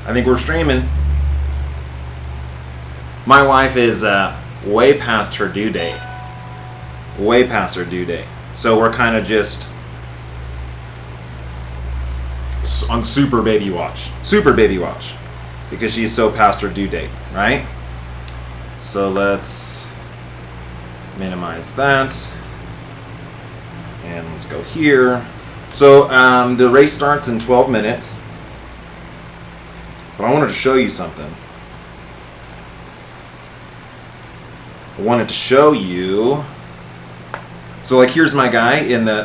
I think we're streaming. My wife is way past her due date. Way past her due date. So we're kind of just on super baby watch. Super baby watch. Because she's so past her due date, right? So let's minimize that. And let's go here. So the race starts in 12 minutes. But I wanted to show you something. I wanted to show you. So like here's my guy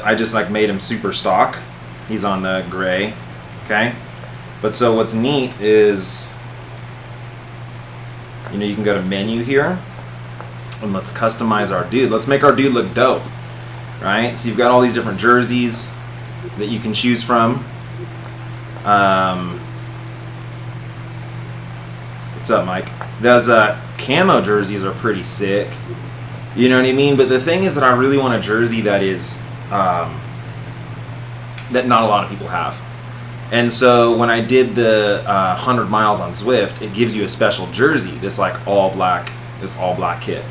I just like made him super stock. He's on the gray. Okay? But so what's neat is, you know, you can go to menu here. And let's customize our dude. Let's make our dude look dope. Right? So you've got all these different jerseys that you can choose from. What's up, Mike? Those camo jerseys are pretty sick. You know what I mean? But the thing is that I really want a jersey that is that not a lot of people have. And so when I did the 100 miles on Zwift, it gives you a special jersey. This like all black kit.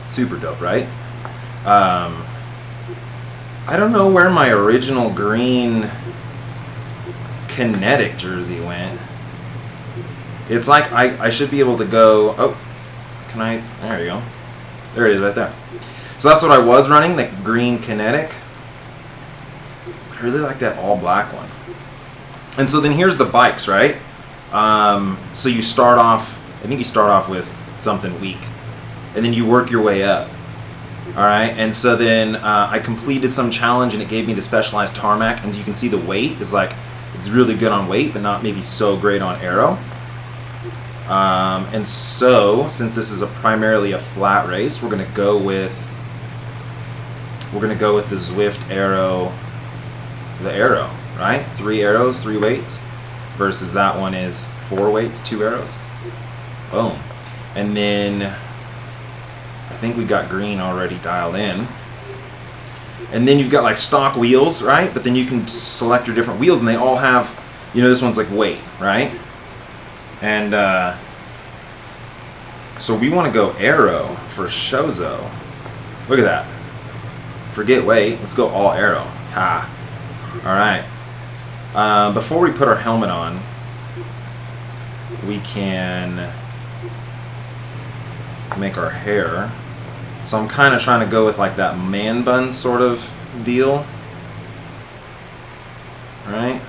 Super dope, right? I don't know where my original green kinetic jersey went. It's like I should be able to go. Oh, can I? There you go. There it is right there. So that's what I was running, the green kinetic. I really like that all black one. And so then here's the bikes, right? So you start off, I think you start off with something weak. And then you work your way up. All right, and so then I completed some challenge and it gave me the specialized tarmac. And you can see the weight is like, it's really good on weight, but not maybe so great on aero. And so, since this is primarily a flat race, we're gonna go with the Zwift Aero, the Aero, right? 3 arrows, 3 weights, versus that one is 4 weights, 2 arrows. Boom. And then I think we got green already dialed in. And then you've got like stock wheels, right? But then you can select your different wheels, and they all have, you know, this one's like weight, right? And so we want to go aero for Shozo. Look at that. Forget weight. Let's go all aero. Ha. All right. Before we put our helmet on, we can make our hair. So I'm kind of trying to go with like that man bun sort of deal. Right?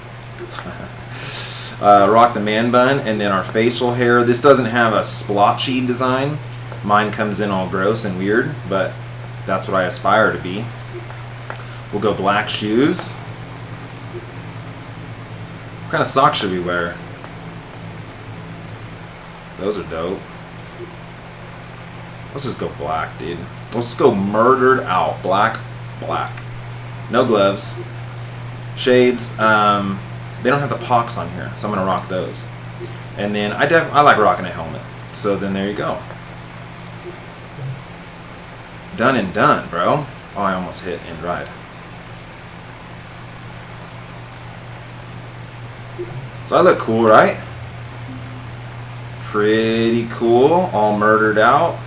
Rock the man bun, and then our facial hair. This doesn't have a splotchy design. Mine comes in all gross and weird, but that's what I aspire to be. We'll go black shoes. What kind of socks should we wear? Those are dope. Let's just go black, dude. Let's go murdered out. Black. No gloves. Shades. They don't have the pox on here, so I'm gonna rock those. And then I like rocking a helmet. So then there you go. Done and done, bro. Oh, I almost hit end ride. So I look cool, right? Pretty cool. All murdered out.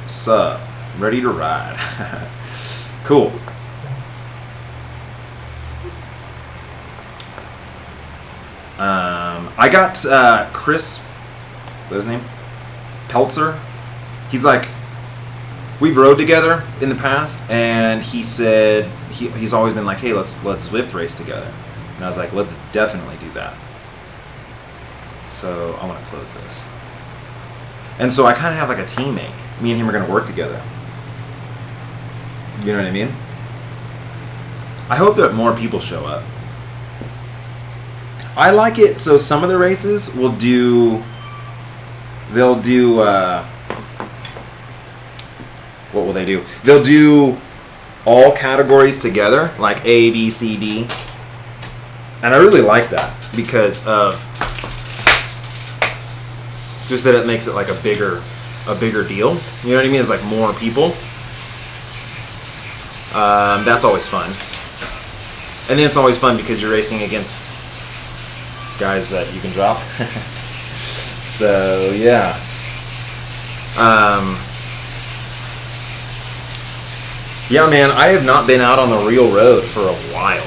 Sup? Ready to ride. Cool. I got Chris, is that his name? Peltzer. He's like, we've rode together in the past, and he said he's always been like, hey, let's Zwift race together. And I was like, let's definitely do that. So I want to close this. And so I kind of have like a teammate. Me and him are going to work together. You know what I mean? I hope that more people show up. I like it, so some of the races will do, they'll do, what will they do? They'll do all categories together, like A, B, C, D. And I really like that because of just that it makes it like a bigger deal. You know what I mean? It's like more people. That's always fun. And then it's always fun because you're racing against guys that you can drop. So yeah. Yeah, man, I have not been out on the real road for a while.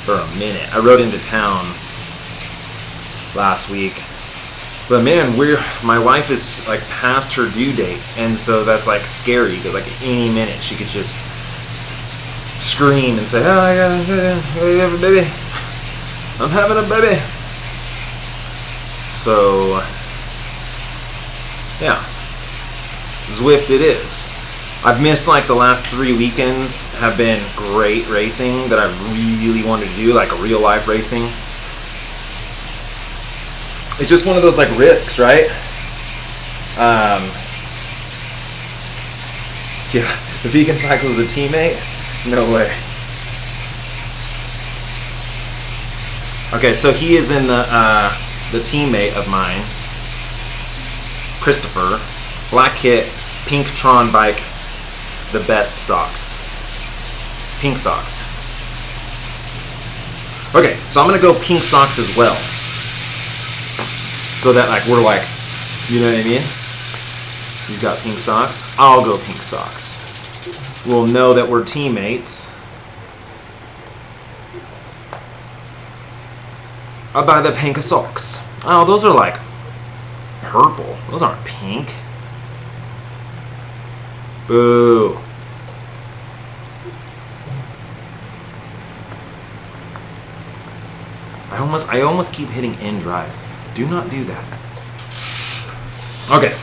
For a minute. I rode into town last week. But man, my wife is like past her due date, and so that's like scary because like any minute she could just scream and say, "Oh, I have a baby. I'm having a baby." So yeah, Zwift it is. I've missed like the last 3 weekends have been great racing that I really wanted to do, like a real life racing. It's just one of those like risks, right? Yeah, the Vegan Cyclist is a teammate? No way. Okay, so he is in the teammate of mine, Christopher. Black kit, pink Tron bike, the best socks. Pink socks. Okay, so I'm gonna go pink socks as well. So that like we're like, you know what I mean? You've got pink socks, I'll go pink socks. We'll know that we're teammates. I'll buy the pink socks. Oh, those are like purple. Those aren't pink. Boo. I almost keep hitting end drive. Do not do that. Okay.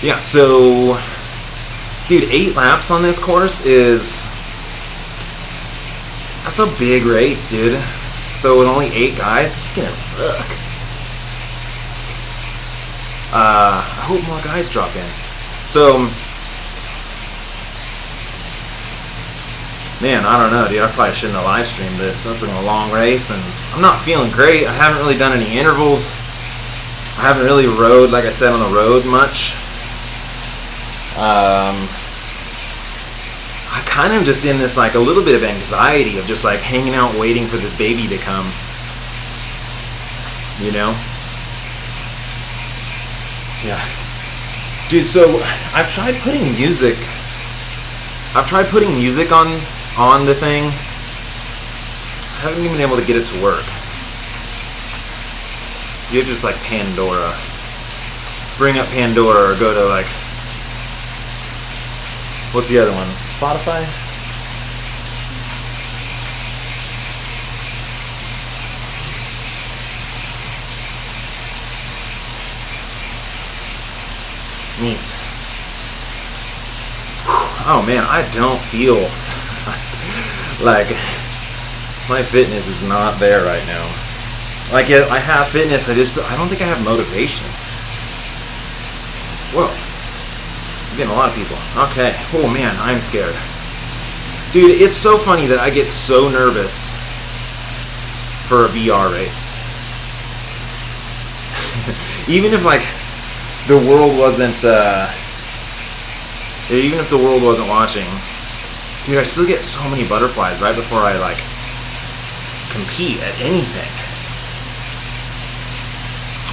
Yeah, so dude, 8 laps on this course that's a big race, dude. So with only 8 guys, it's gonna suck. I hope more guys drop in. So, man, I don't know, dude. I probably shouldn't have live streamed this. This is a long race, and I'm not feeling great. I haven't really done any intervals. I haven't really rode, like I said, on the road much. I kind of just in this like a little bit of anxiety of just like hanging out waiting for this baby to come, you know? Yeah. Dude, so I've tried putting music on the thing. I haven't even been able to get it to work. You have to just like Pandora. Bring up Pandora or go to like, what's the other one? Spotify? Neat. Oh man, I don't feel like my fitness is not there right now. Like I have fitness, I don't think I have motivation. Whoa. I'm getting a lot of people. Okay. Oh man, I'm scared. Dude, it's so funny that I get so nervous for a VR race. Even if like the world wasn't even if the world wasn't watching, dude, I still get so many butterflies right before I like compete at anything.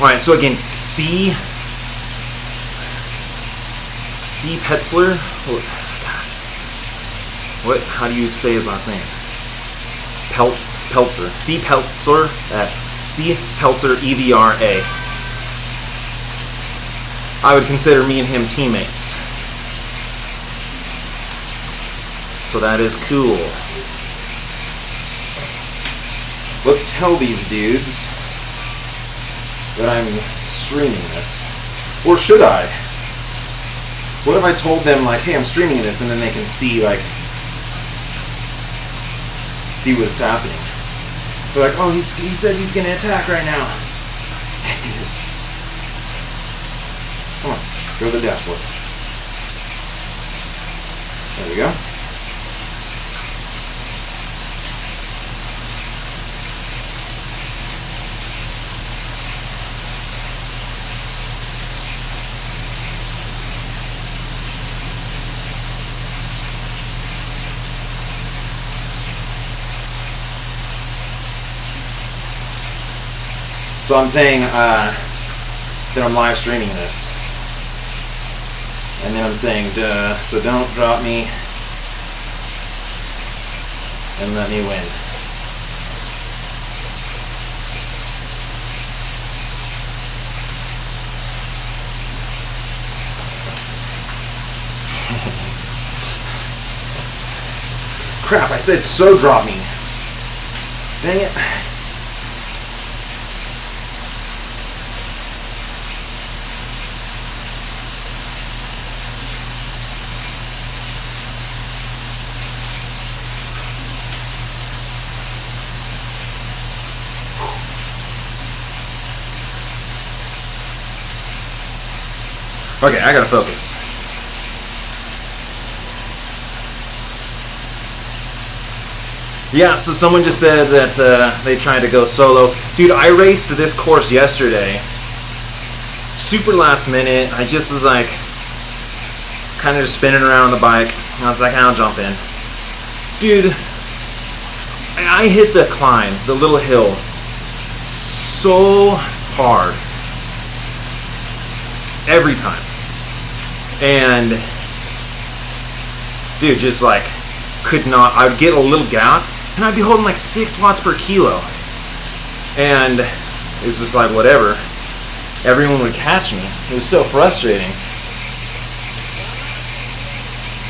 Alright, so again, C. Petzler? What? How do you say his last name? Peltzer. C. Peltzer. C. Peltzer, EVRA. I would consider me and him teammates. So that is cool. Let's tell these dudes that I'm streaming this. Or should I? What if I told them, like, hey, I'm streaming this, and then they can see, like, see what's happening. They're like, oh, he says he's going to attack right now. Come on, go to the dashboard. There we go. So I'm saying that I'm live streaming this. And then I'm saying, duh, so don't drop me and let me win. Crap, I said so drop me. Dang it. Okay, I gotta focus. Yeah, so someone just said that they tried to go solo. Dude, I raced this course yesterday. Super last minute. I just was like, kind of just spinning around on the bike. And I was like, I'll jump in. Dude, I hit the climb, the little hill, so hard. Every time. And dude, just like could not. I would get a little gap and I'd be holding like 6 watts per kilo, and it's just like whatever, everyone would catch me. It was so frustrating.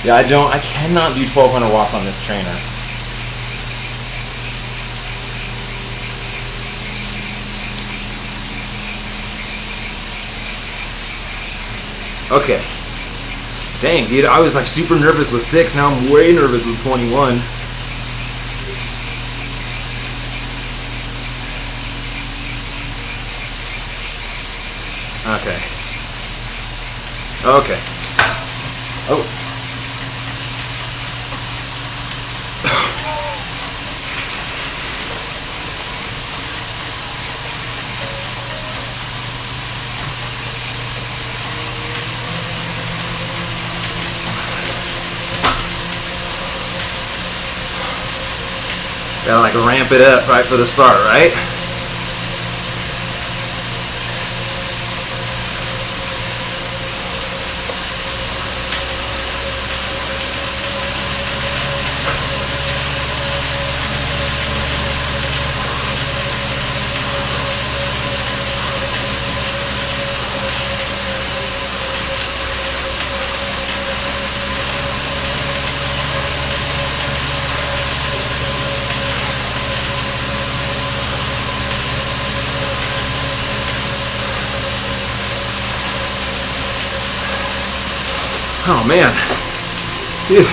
Yeah, I cannot do 1200 watts on this trainer. Okay. Dang, dude, I was like super nervous with 6, now I'm way nervous with 21. Okay. Okay. Oh. Gotta like ramp it up right for the start, right? Oh man, dude.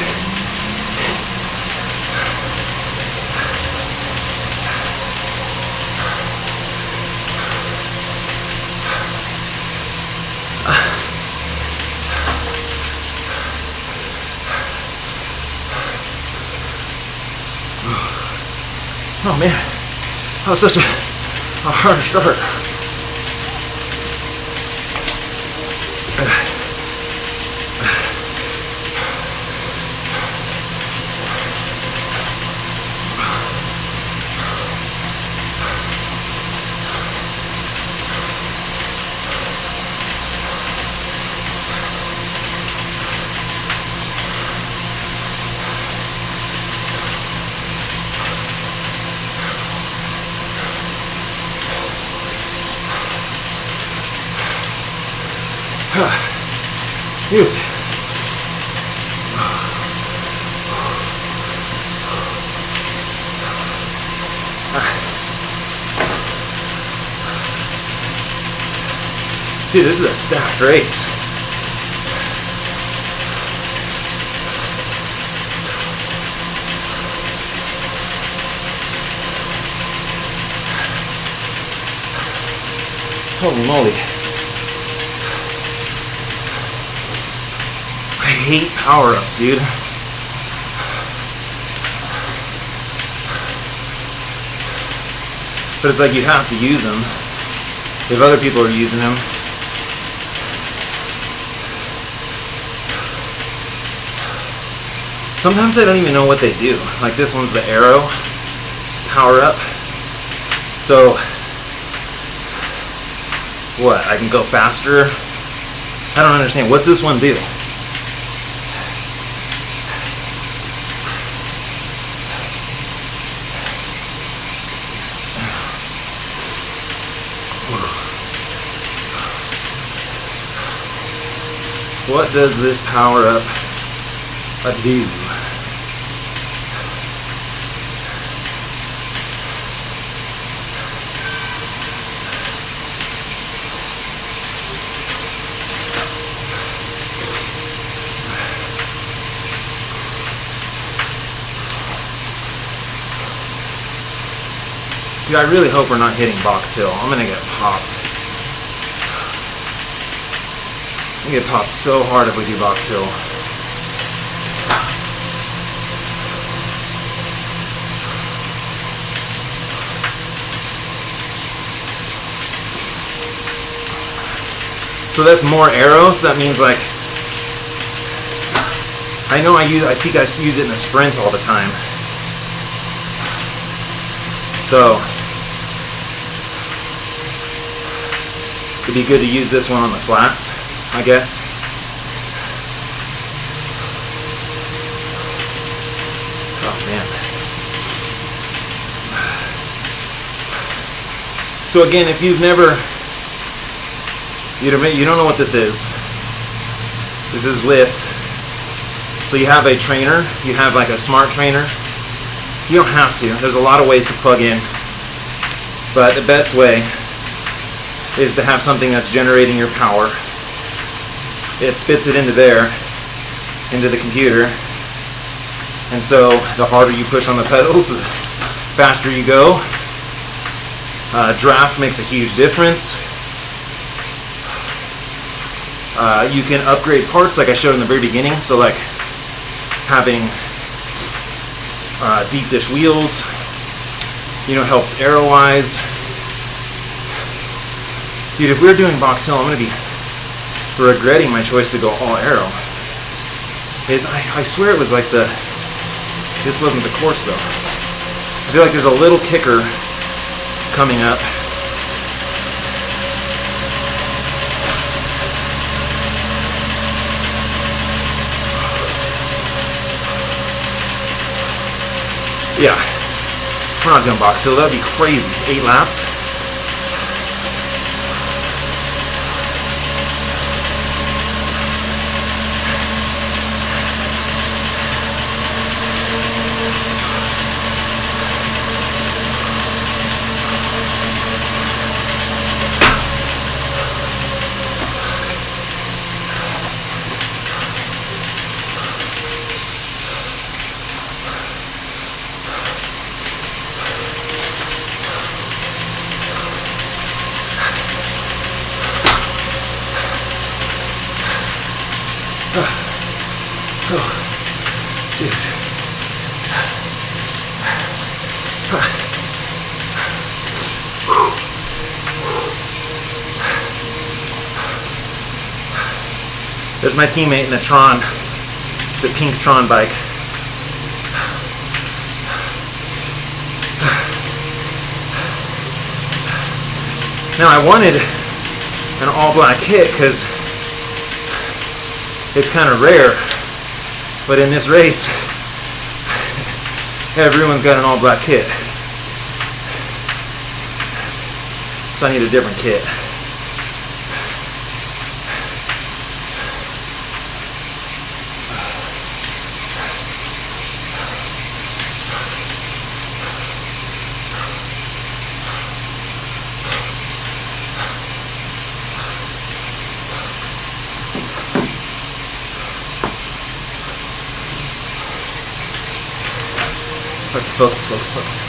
Oh man, that was such a hard start. Dude. Dude, this is a stacked race. Holy moly. I hate power-ups, dude. But it's like you have to use them if other people are using them. Sometimes I don't even know what they do. Like this one's the arrow power up. So what? I can go faster? I don't understand. What's this one do? What does this power up do? Dude, I really hope we're not hitting Box Hill. I'm gonna get popped. I'm gonna get popped so hard if we do Box Hill. So that's more arrows. That means like, I know I see guys use it in the sprint all the time. So it'd be good to use this one on the flats, I guess. Oh man. So again, if you've never, you don't know what this is. This is Zwift. So you have a trainer, you have like a smart trainer. You don't have to. There's a lot of ways to plug in. But the best way is to have something that's generating your power. It spits it into there, into the computer. And so the harder you push on the pedals, the faster you go. Draft makes a huge difference. You can upgrade parts like I showed in the very beginning. So like having deep dish wheels, helps arrow-wise. Dude, if we're doing Box Hill, I'm going to be regretting my choice to go all arrow. I swear it was like this wasn't the course though. I feel like there's a little kicker coming up. Yeah, we're not doing Box Hill. That'd be crazy. 8 laps. Oh, dude. There's my teammate in the Tron, the pink Tron bike. Now I wanted an all-black kit because it's kind of rare, but in this race, everyone's got an all-black kit. So I need a different kit. Focus, focus, focus.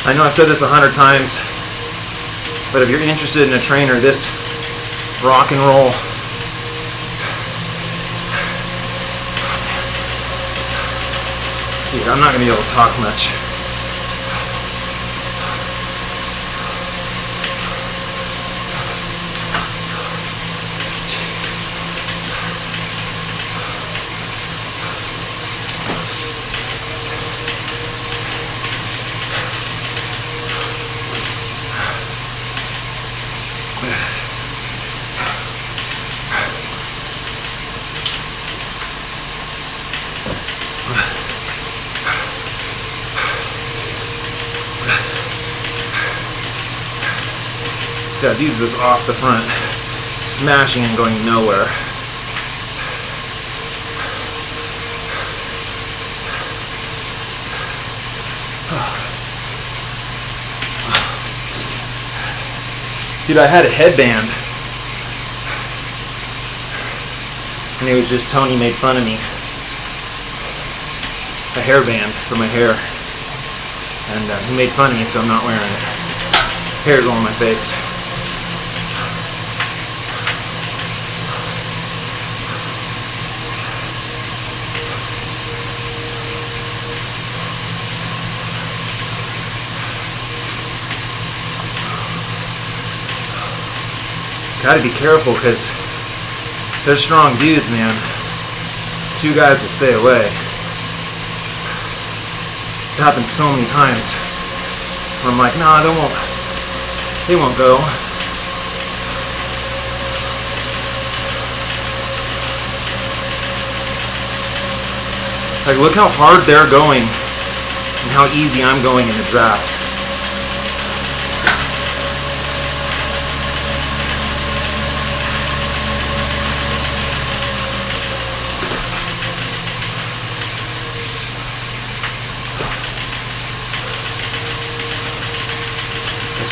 I know I've said this 100 times, but if you're interested in a trainer, this rock and roll dude, I'm not gonna be able to talk much. Yeah, these are just off the front, smashing and going nowhere. Dude, I had a headband, and it was just Tony made fun of me. A hairband for my hair, and he made fun of me, so I'm not wearing it. Hair's all on my face. Gotta be careful because they're strong dudes, man. Two guys will stay away. It's happened so many times where I'm like, nah, they won't go. Like, look how hard they're going and how easy I'm going in the draft.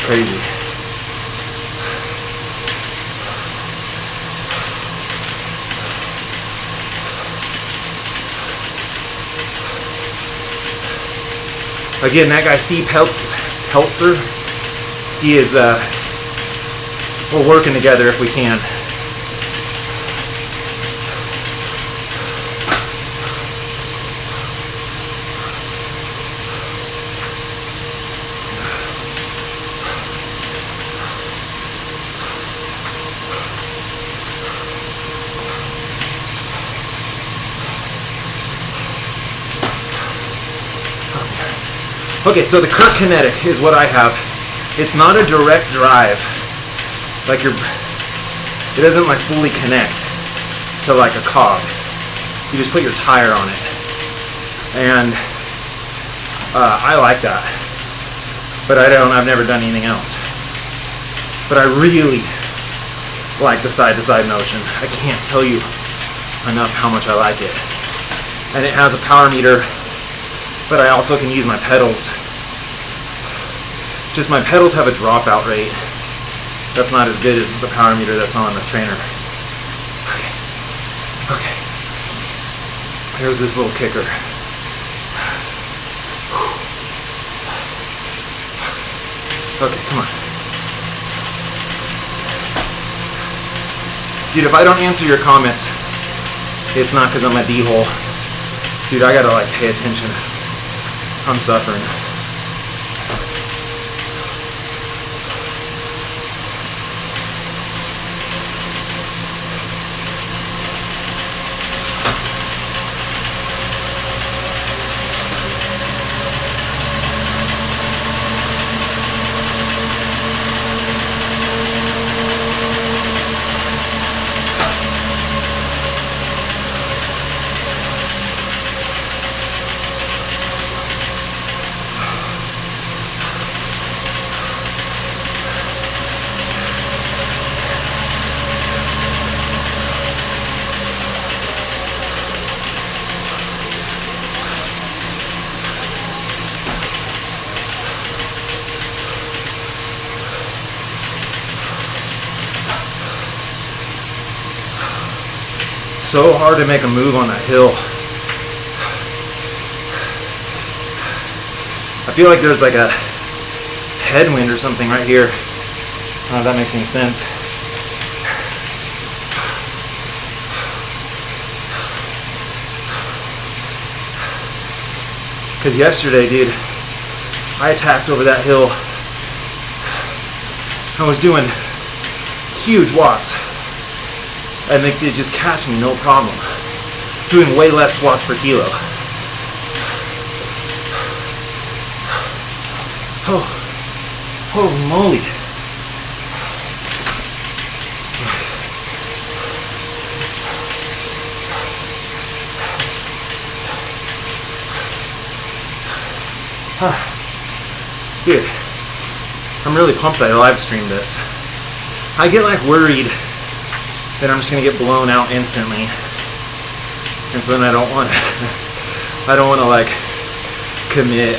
Crazy. Again, that guy C. Peltzer, he is, we're working together if we can. Okay, so the Kurt Kinetic is what I have. It's not a direct drive. Like it doesn't like fully connect to like a cog. You just put your tire on it. And I like that. But I've never done anything else. But I really like the side-to-side motion. I can't tell you enough how much I like it. And it has a power meter, but I also can use my pedals. Just my pedals have a dropout rate that's not as good as the power meter that's on the trainer. Okay. Here's this little kicker. Okay, come on. Dude, if I don't answer your comments, it's not because I'm a d-hole. Dude, I gotta like pay attention. I'm suffering. So hard to make a move on that hill. I feel like there's like a headwind or something right here. I don't know if that makes any sense. Because yesterday, dude, I attacked over that hill. I was doing huge watts. And they did just catch me, no problem. Doing way less watts per kilo. Oh, holy moly. Dude, I'm really pumped that I live streamed this. I get like worried that I'm just gonna get blown out instantly, and so then I don't want to like commit.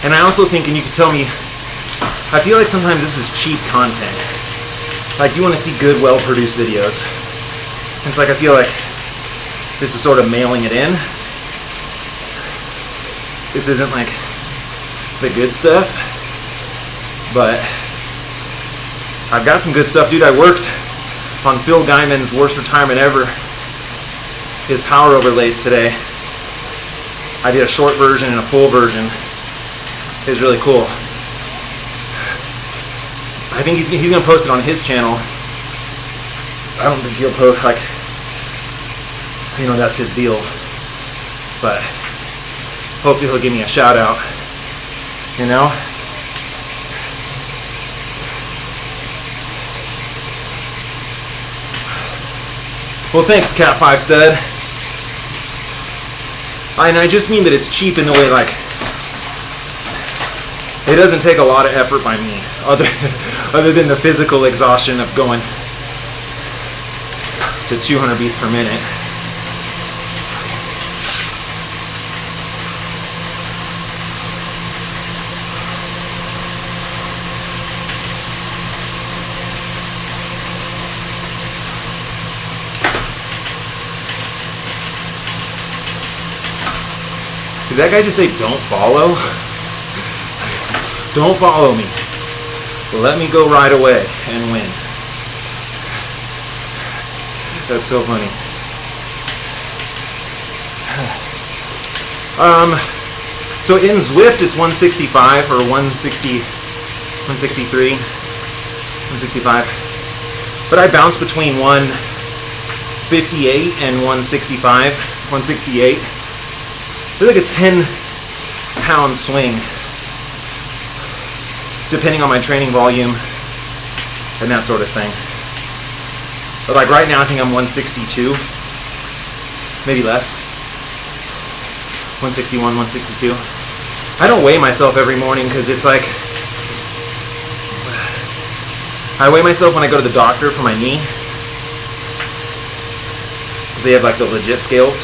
And I also think, and you can tell me, I feel like sometimes this is cheap content. Like you want to see good, well-produced videos. And it's like I feel like this is sort of mailing it in. This isn't like the good stuff, but I've got some good stuff, dude. I worked on Phil Guyman's worst retirement ever, his power overlays today. I did a short version and a full version. It was really cool. I think he's gonna post it on his channel. I don't think he'll post, like, you know, that's his deal, but hopefully he'll give me a shout out, you know? Well, thanks, Cat 5 Stud. And I just mean that it's cheap in the way, like, it doesn't take a lot of effort by me, other than the physical exhaustion of going to 200 beats per minute. Did that guy just say, don't follow? Don't follow me. Let me go right away and win. That's so funny. So in Zwift it's 165 or 160, 163, 165. But I bounce between 158 and 165, 168. There's like a 10-pound swing, depending on my training volume and that sort of thing. But like right now, I think I'm 162, maybe less. 161, 162. I don't weigh myself every morning because it's like, I weigh myself when I go to the doctor for my knee, because they have like the legit scales.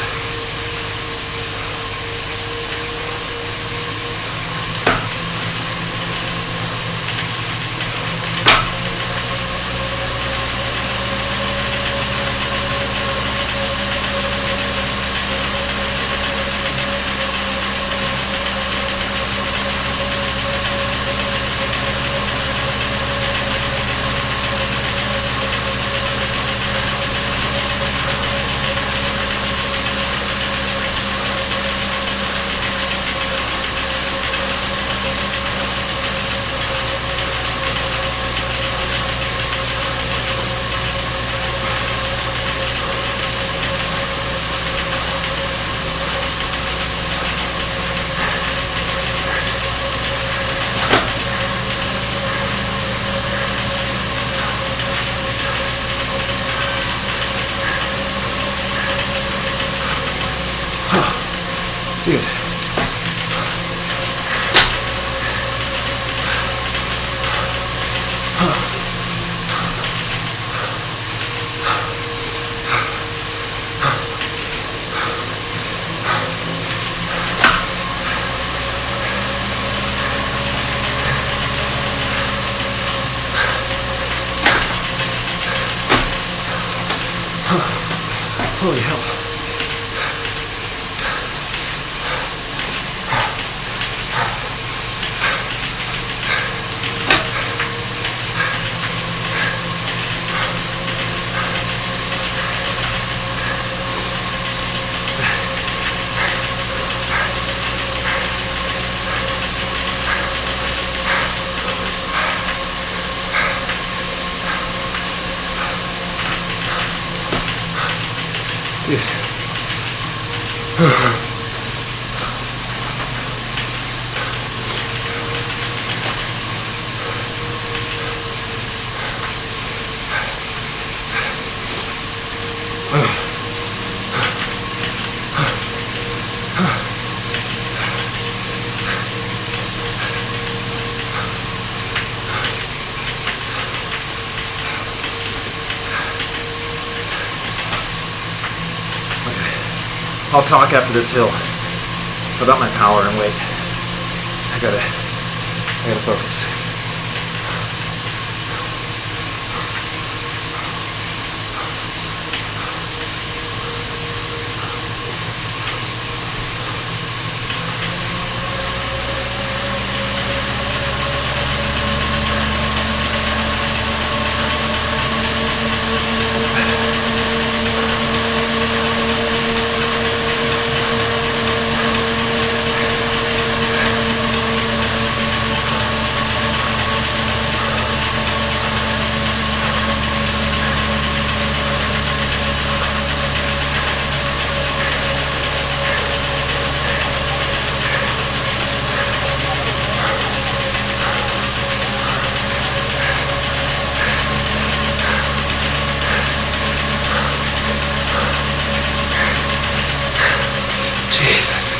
I'll talk after this hill about my power and weight. I gotta focus. Jesus.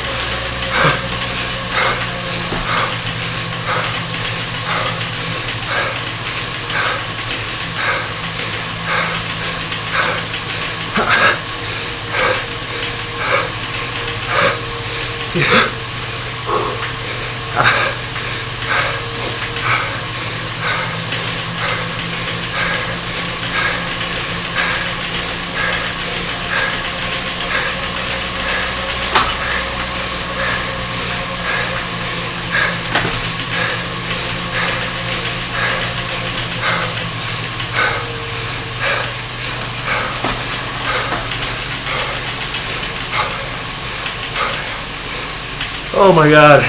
Oh my God.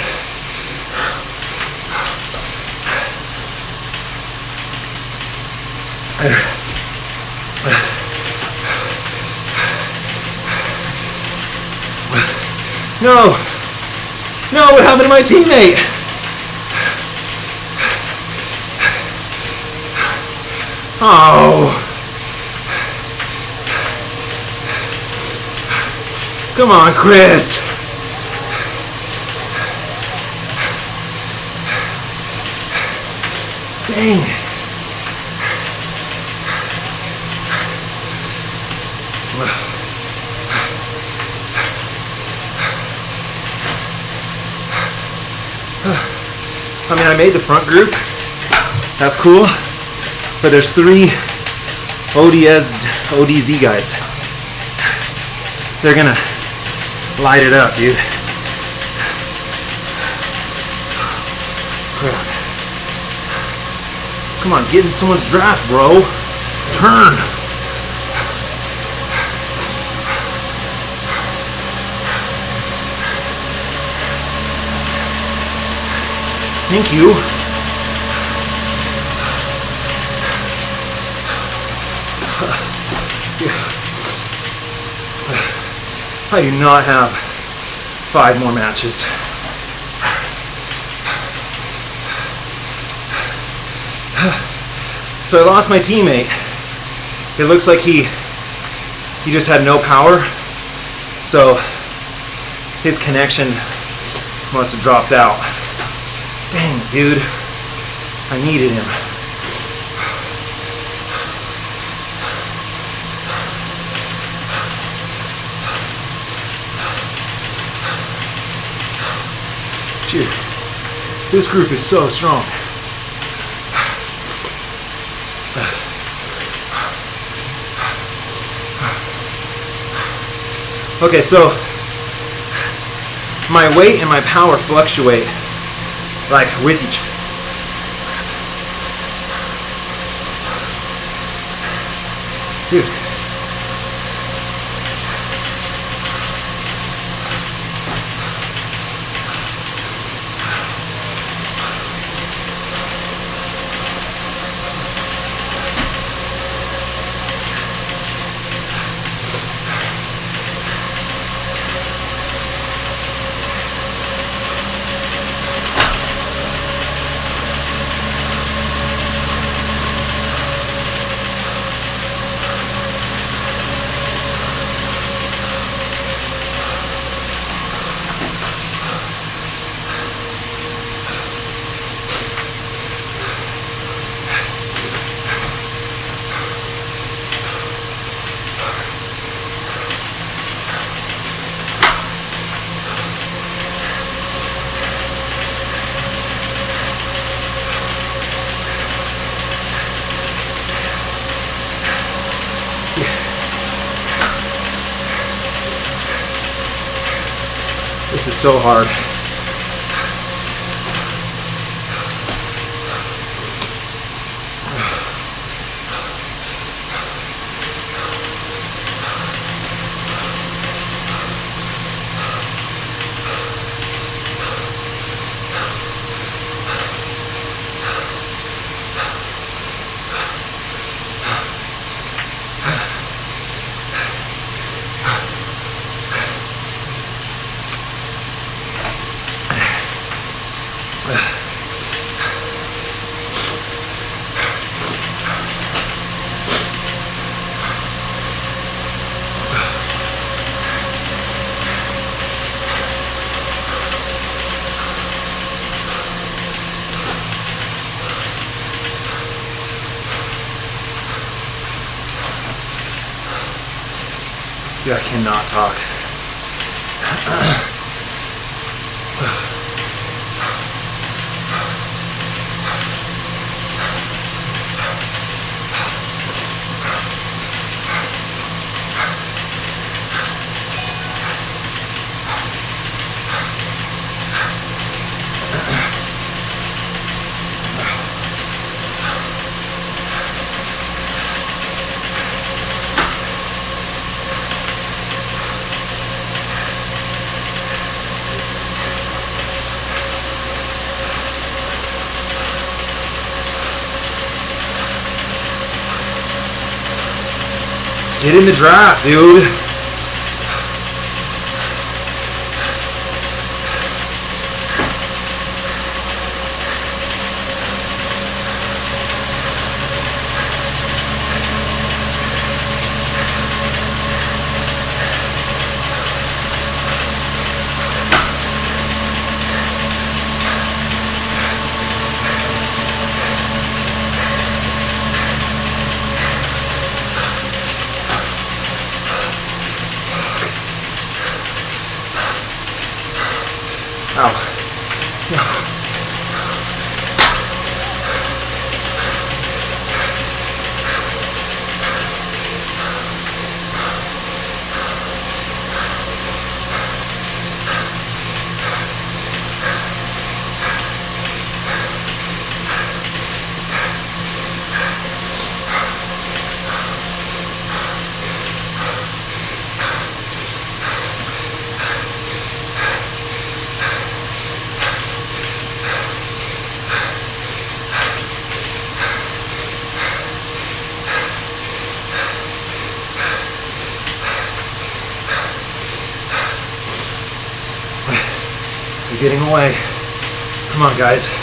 No. No, what happened to my teammate? Oh. Come on, Chris. Dang. I mean, I made the front group. That's cool. But there's 3 ODZ guys. They're gonna light it up, dude. Come on, get in someone's draft, bro. Turn. Thank you. I do not have 5 more matches. So I lost my teammate. It looks like he just had no power. So his connection must have dropped out. Dang, dude. I needed him. Dude, this group is so strong. Okay, so my weight and my power fluctuate like with each dude. so hard. Dude, I cannot talk. Get in the draft, dude. You're getting away. Come on, guys.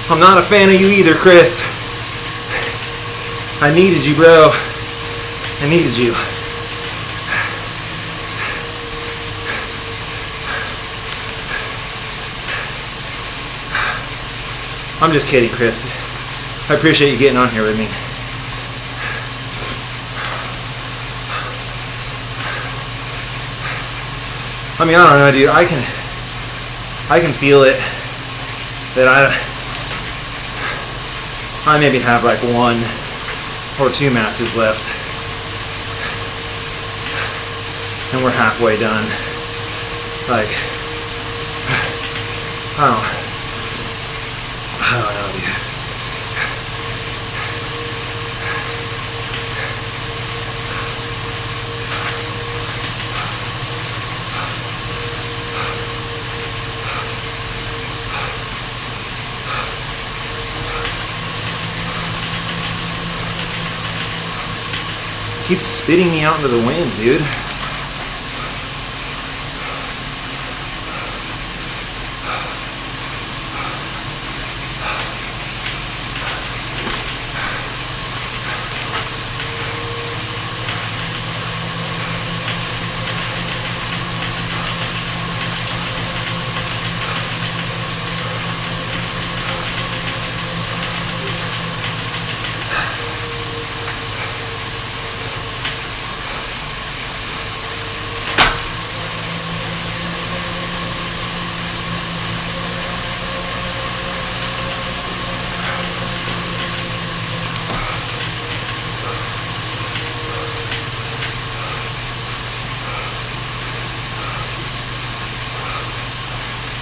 I'm not a fan of you either, Chris. I needed you, bro. I needed you. I'm just kidding, Chris. I appreciate you getting on here with me. I mean, I don't know, dude. I can feel it that I maybe have like 1 or 2 matches left, and we're halfway done. Like, I don't know, dude. Keeps spitting me out into the wind, dude.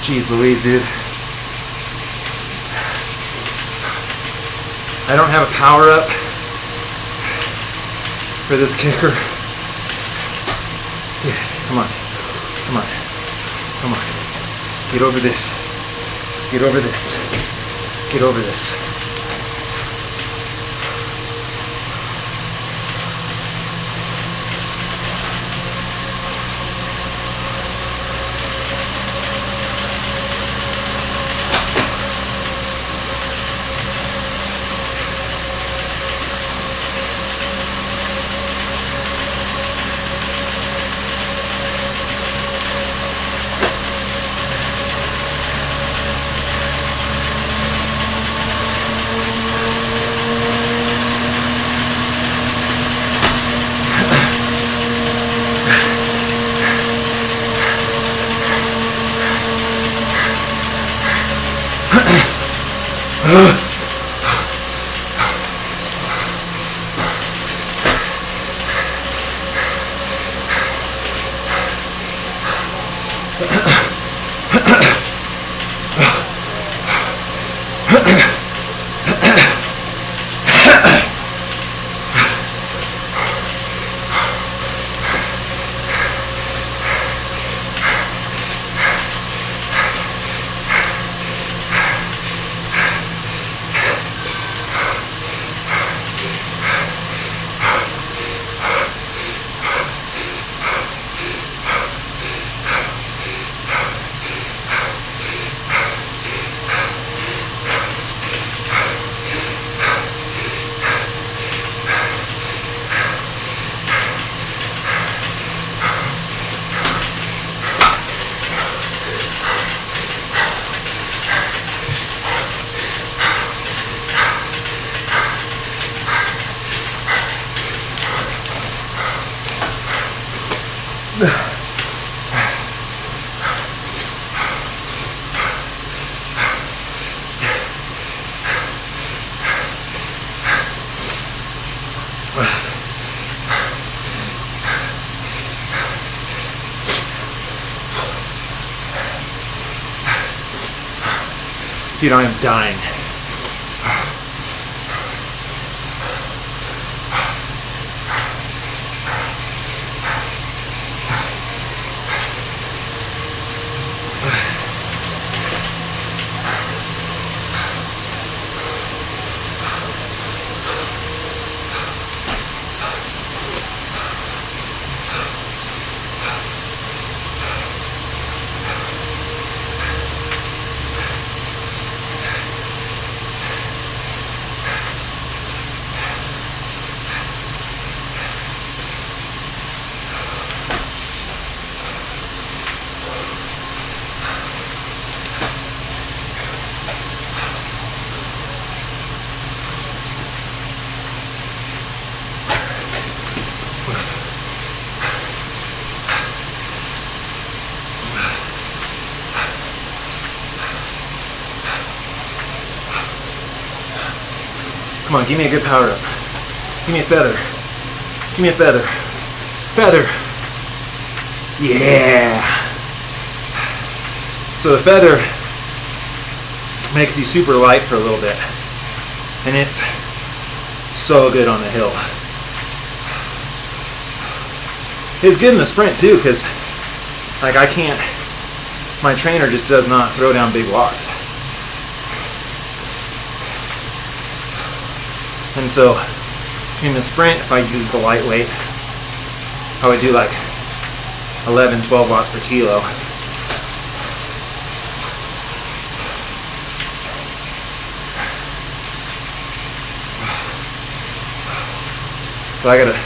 Jeez Louise, dude. I don't have a power up for this kicker. Yeah, come on. Come on. Come on. Get over this. Get over this. Get over this. Dude, I am dying. Come on, give me a good power up. Give me a feather. Give me a feather. Feather. Yeah. So the feather makes you super light for a little bit. And it's so good on the hill. It's good in the sprint too, because like I can't, my trainer just does not throw down big watts. And so in the sprint, if I use the lightweight, I would do like 11, 12 watts per kilo. So I gotta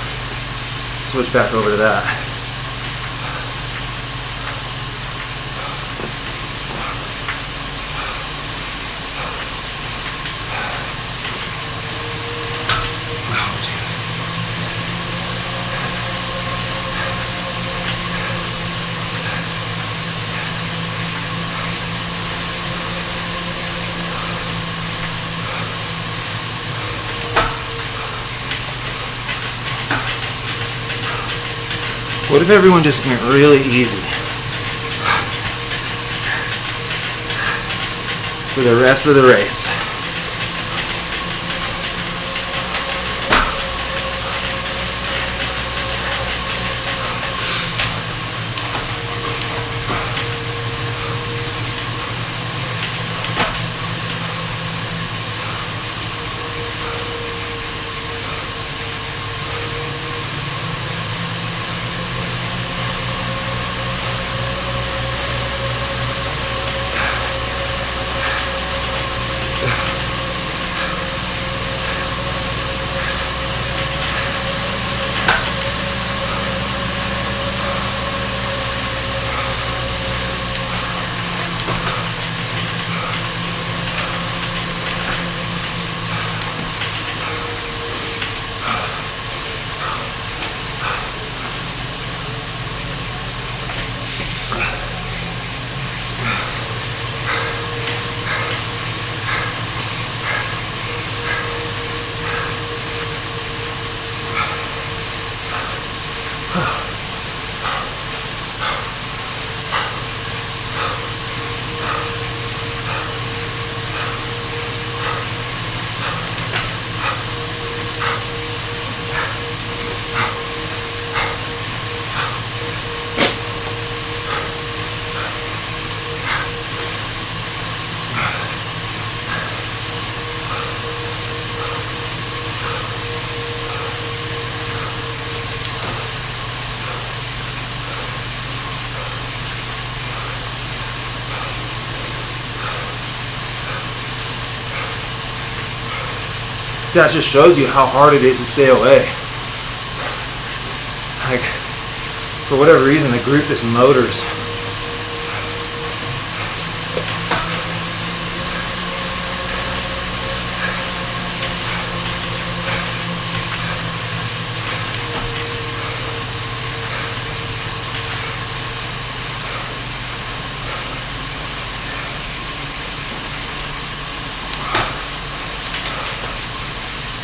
switch back over to that. What if everyone just went really easy for the rest of the race? That just shows you how hard it is to stay away. Like, for whatever reason, the group is motors.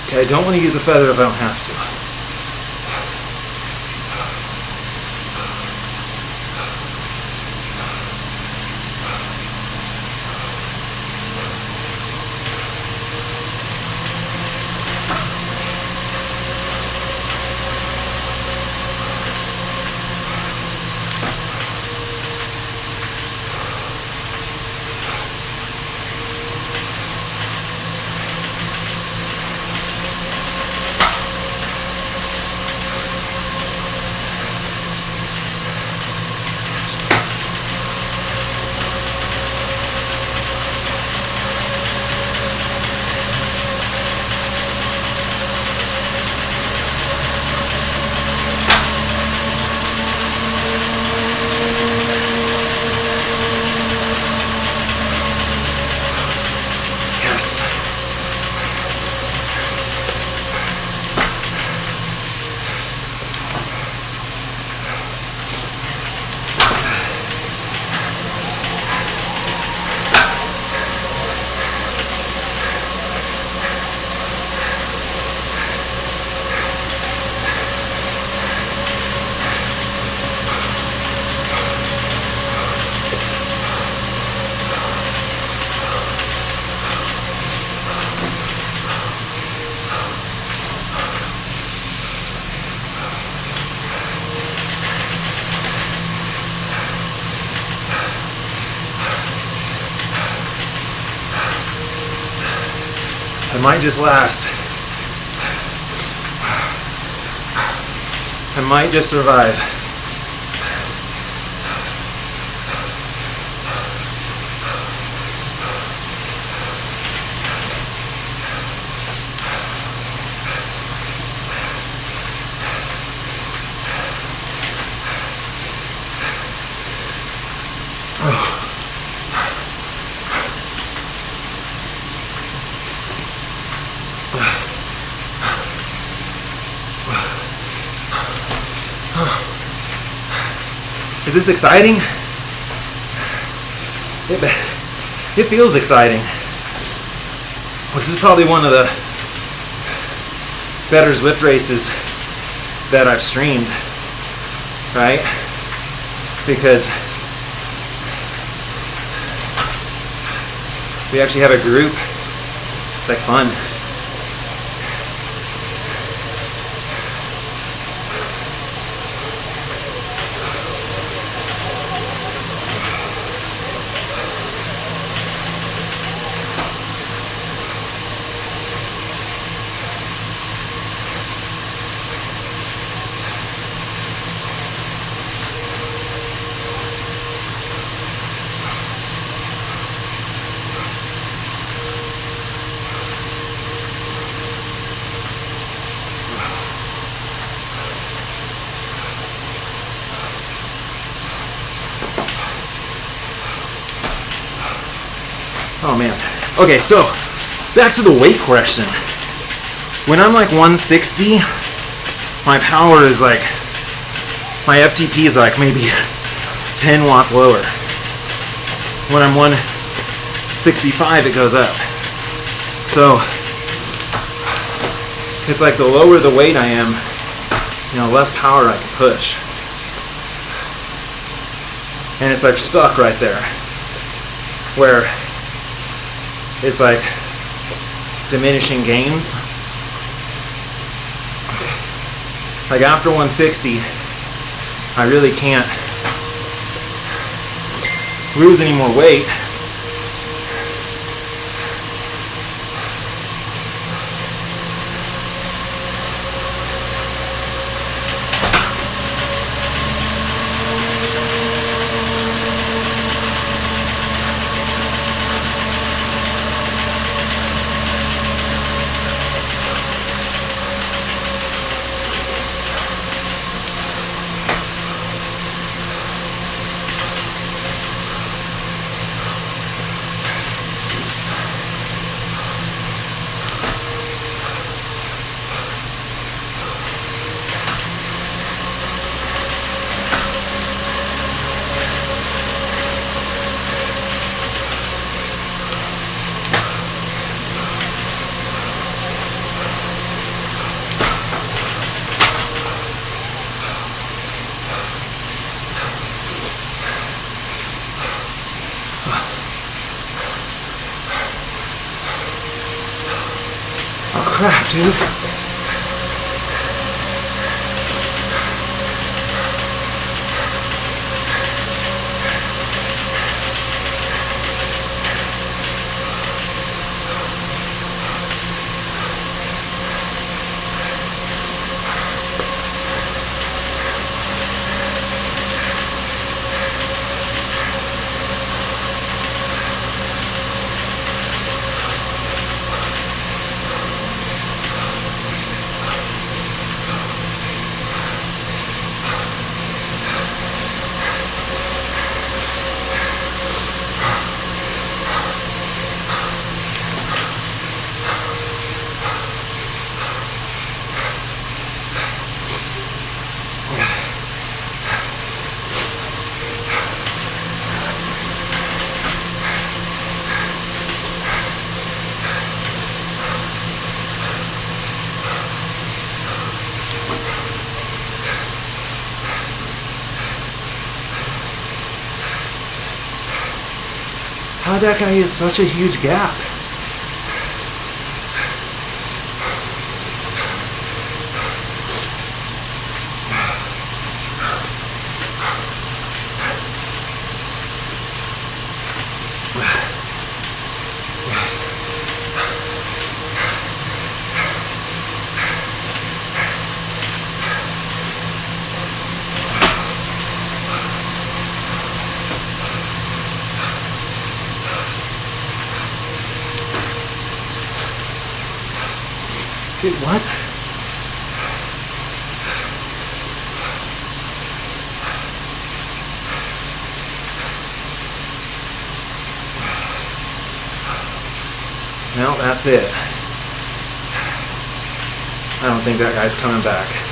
Okay, I don't want to use a feather if I don't have to. might just last. I might just survive. Is this exciting? It feels exciting. This is probably one of the better Zwift races that I've streamed, right? Because we actually have a group. It's like fun. Oh man. Okay, so back to the weight question. When I'm like 160, my power is like, my FTP is like maybe 10 watts lower. When I'm 165, it goes up. So it's like the lower the weight I am, you know, less power I can push. And it's like stuck right there, where it's like diminishing gains. Like after 160, I really can't lose any more weight. Crap, dude. How'd that guy hit such a huge gap? Dude, what? Well, that's it. I don't think that guy's coming back.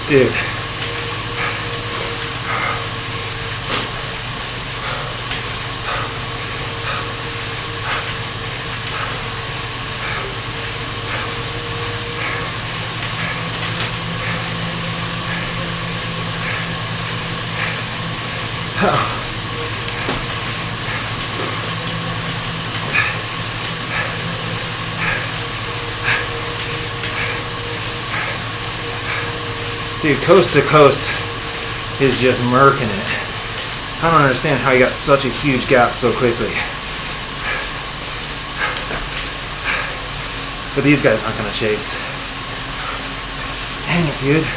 Dude. Dude, coast to coast is just murking it. I don't understand how he got such a huge gap so quickly. But these guys aren't gonna chase. Dang it, dude.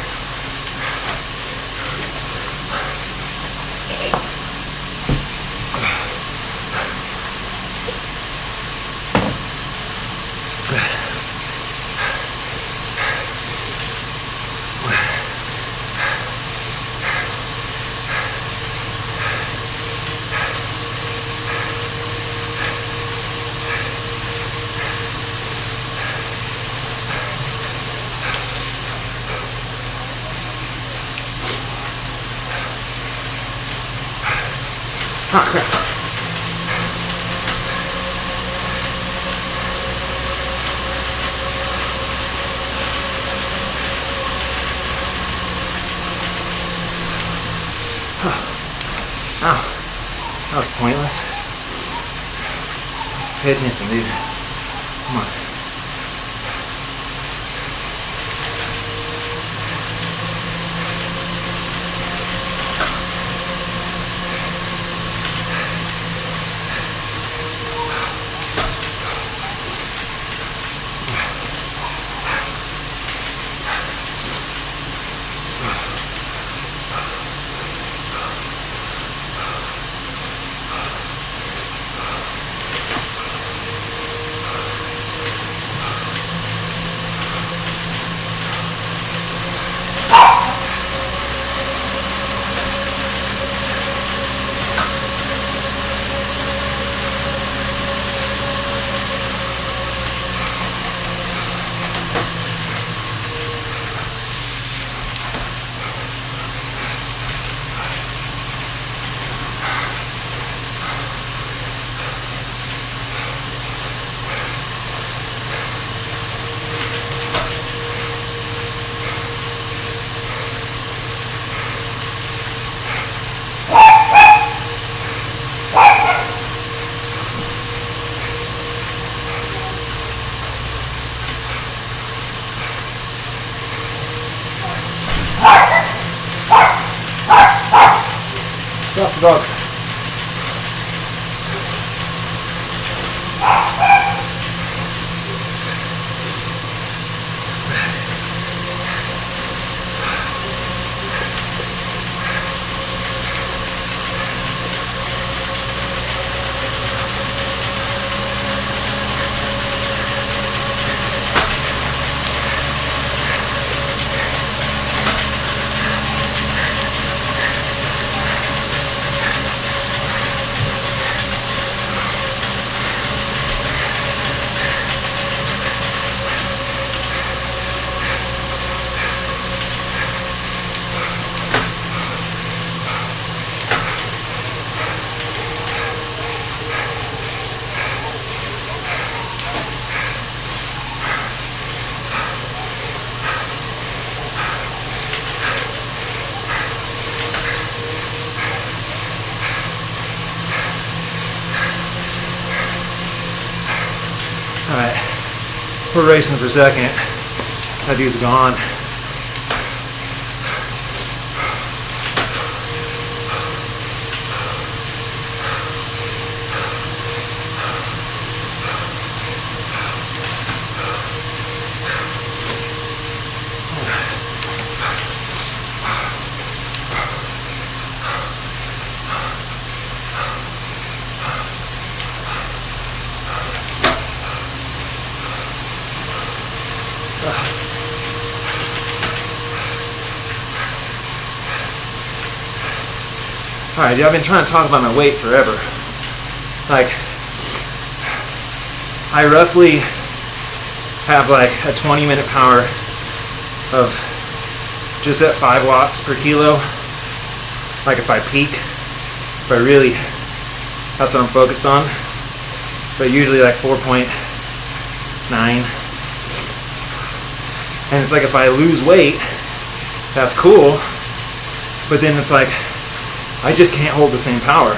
Ah, crap. Oh. Ow. That was pointless. Pay attention, dude. Come on. Stop the dogs. Alright, we're racing for second. That dude's gone. Alright, dude, I've been trying to talk about my weight forever. Like, I roughly have like a 20-minute power of just at 5 watts per kilo. Like if I peak, but really, that's what I'm focused on. But usually like 4.9. And it's like if I lose weight, that's cool. But then it's like, I just can't hold the same power.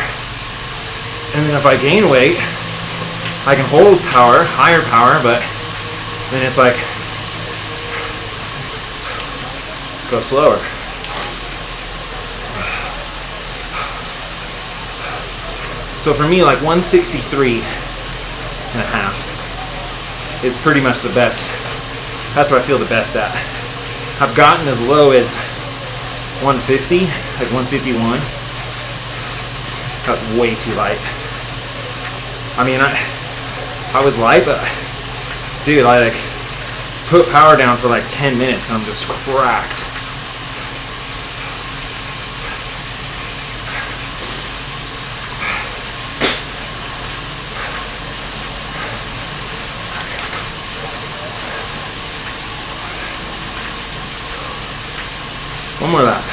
And then if I gain weight, I can hold power, higher power, but then it's like, go slower. So for me, like 163 and a half is pretty much the best. That's what I feel the best at. I've gotten as low as 150, like 151. That's way too light. I mean, I was light, but dude, I like put power down for like 10 minutes and I'm just cracked. One more lap.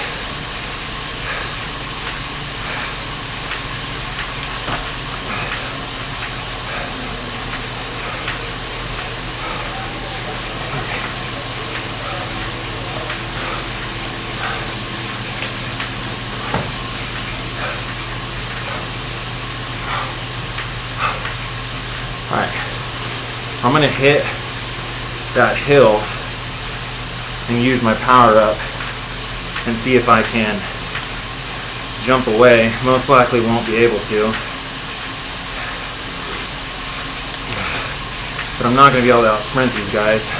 Alright, I'm going to hit that hill and use my power up and see if I can jump away. Most likely won't be able to. But I'm not going to be able to out sprint these guys.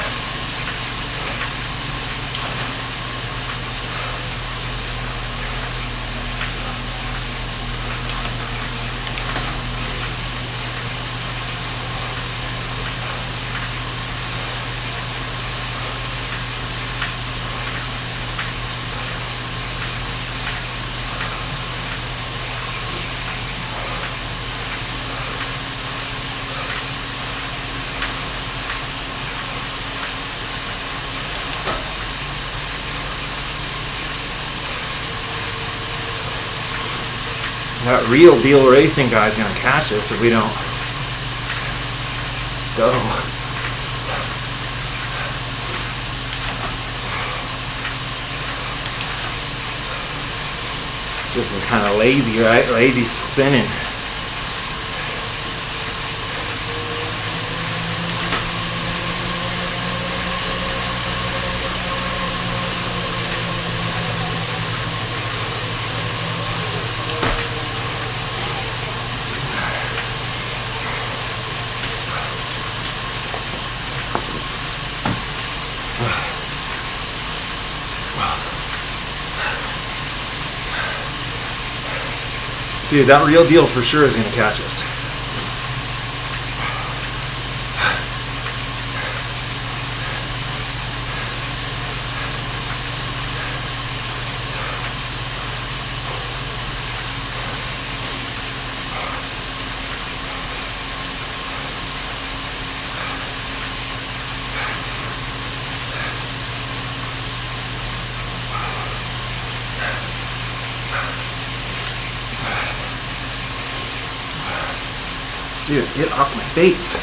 That real deal racing guy's gonna catch us if we don't go. Just kind of lazy, right? Lazy spinning. Dude, that real deal for sure is going to catch us. Dude, get off my face.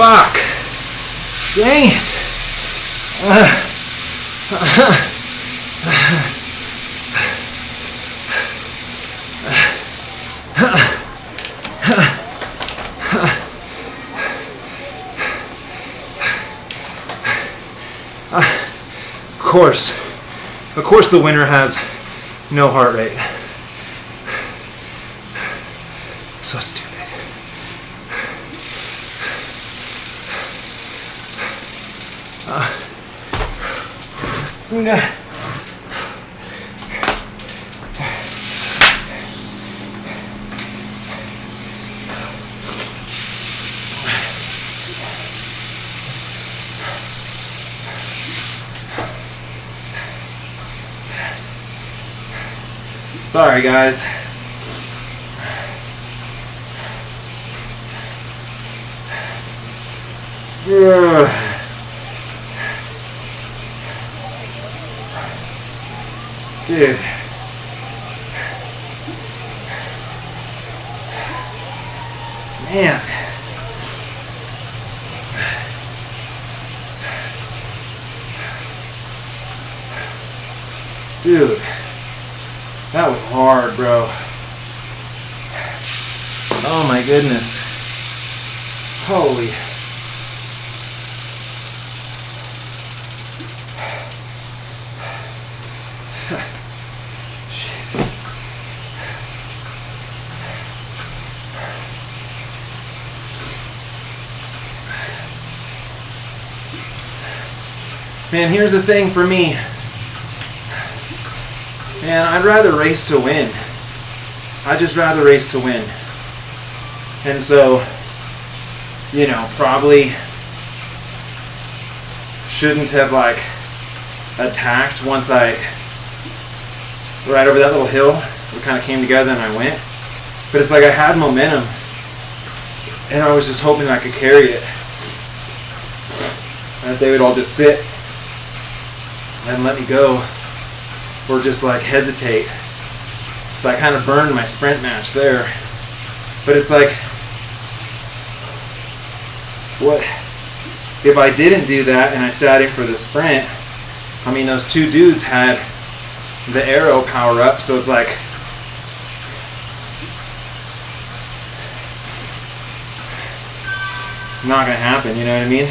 Fuck. Dang it. Of course the winner has no heart rate. So stupid. Sorry, guys. Dude. Man. Dude. That was hard, bro. Oh my goodness. Holy. Man, here's the thing for me. Man, I'd rather race to win. I'd just rather race to win. And so, you know, probably shouldn't have like attacked once I, right over that little hill, we kind of came together and I went. But it's like I had momentum and I was just hoping I could carry it. That they would all just sit and let me go or just like hesitate. So I kind of burned my sprint match there. But it's like, what if I didn't do that and I sat in for the sprint? I mean, those two dudes had the aero power up, so it's like, not gonna happen, you know what I mean?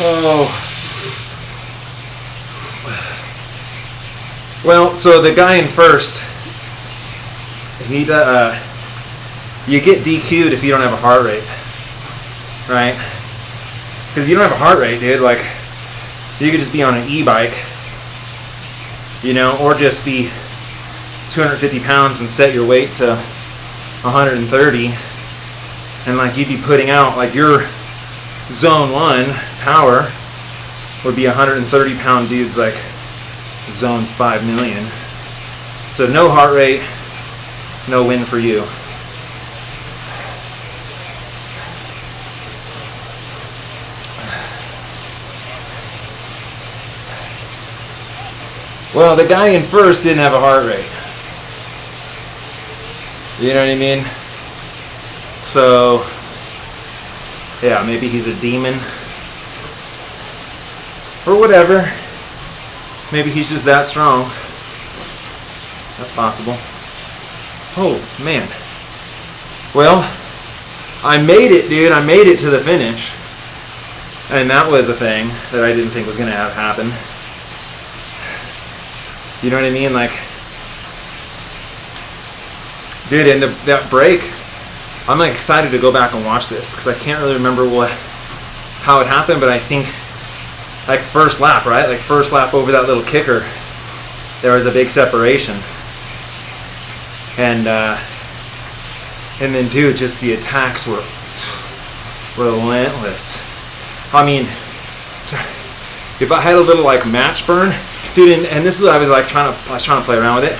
Oh. Well, so the guy in first, he you get DQ'd if you don't have a heart rate, right? Because if you don't have a heart rate, dude, like, you could just be on an e-bike, you know, or just be 250 pounds and set your weight to 130, and like you'd be putting out, like your zone 1 power would be 130 pound dudes like zone 5 million. So no heart rate, no win for you. Well, the guy in first didn't have a heart rate. You know what I mean? So, yeah, maybe he's a demon. Or whatever. Maybe he's just that strong. That's possible. Oh, man. Well, I made it, dude. I made it to the finish. And that was a thing that I didn't think was going to have happen. You know what I mean? Like, dude, and that break, I'm like excited to go back and watch this because I can't really remember how it happened, but I think like first lap, right? Like first lap over that little kicker, there was a big separation. And then, dude, just the attacks were relentless. I mean, if I had a little like match burn, dude, and this is what I was like trying to play around with it.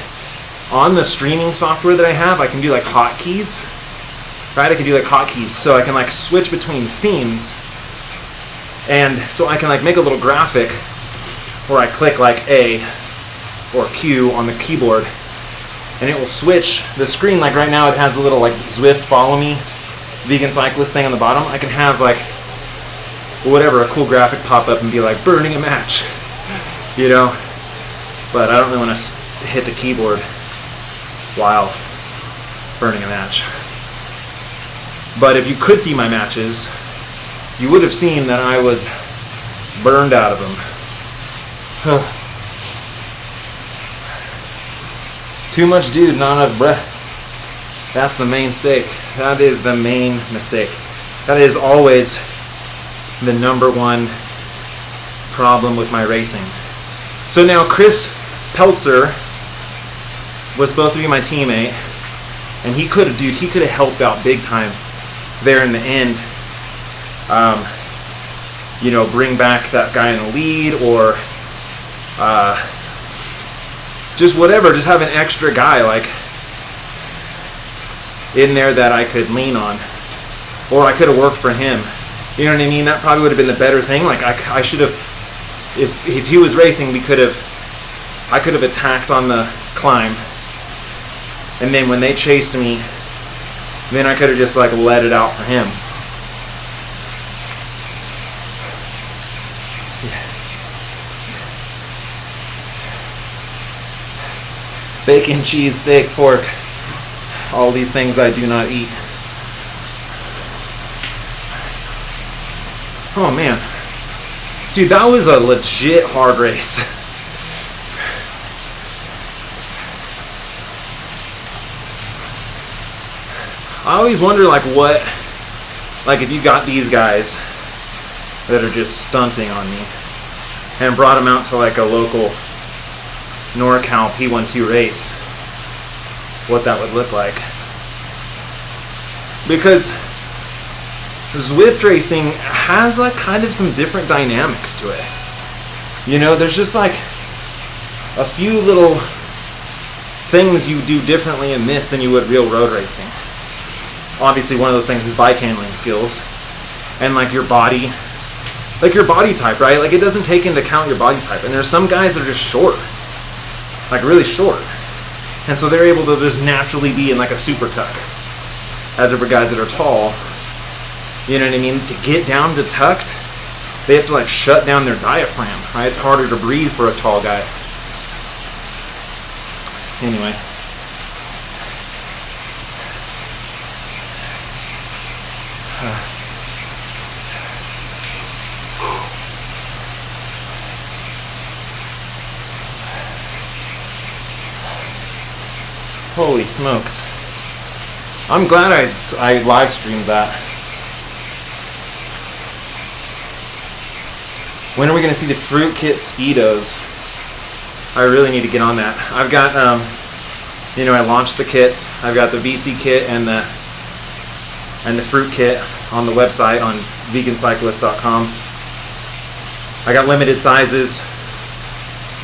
On the streaming software that I have, I can do like hotkeys, right? I can do like hotkeys, so I can like switch between scenes, and so I can like make a little graphic where I click like A or Q on the keyboard, and it will switch the screen. Like right now, it has a little like Zwift follow me Vegan Cyclist thing on the bottom, I can have like whatever, a cool graphic pop up and be like burning a match, you know. But I don't really want to hit the keyboard while burning a match. But if you could see my matches, you would have seen that I was burned out of them. Too much dude, not enough breath. That's the main mistake. That is the main mistake. That is always the number one problem with my racing. So now Chris Peltzer was supposed to be my teammate, and he could have helped out big time there in the end. You know, bring back that guy in the lead, or just whatever, just have an extra guy like in there that I could lean on, or I could have worked for him. You know what I mean? That probably would have been the better thing. Like I should have, if he was racing, I could have attacked on the climb, and then when they chased me, then I could have just like let it out for him. Bacon, cheese, steak, pork, all these things I do not eat. Oh man, dude, that was a legit hard race. I always wonder like if you got these guys that are just stunting on me and brought them out to like a local NorCal P12 race, what that would look like. Because Zwift racing has like kind of some different dynamics to it. You know, there's just like a few little things you do differently in this than you would real road racing. Obviously one of those things is bike handling skills and like your body type, right? Like it doesn't take into account your body type, and there's some guys that are just short, like really short, and so they're able to just naturally be in like a super tuck, as if for guys that are tall, you know what I mean, to get down to tucked, they have to like shut down their diaphragm, right? It's harder to breathe for a tall guy. Anyway, holy smokes. I'm glad I live streamed that. When are we going to see the Fruit Kit Speedos? I really need to get on that. I've got, you know, I launched the kits. I've got the VC kit and the Fruit Kit on the website on vegancyclist.com. I got limited sizes,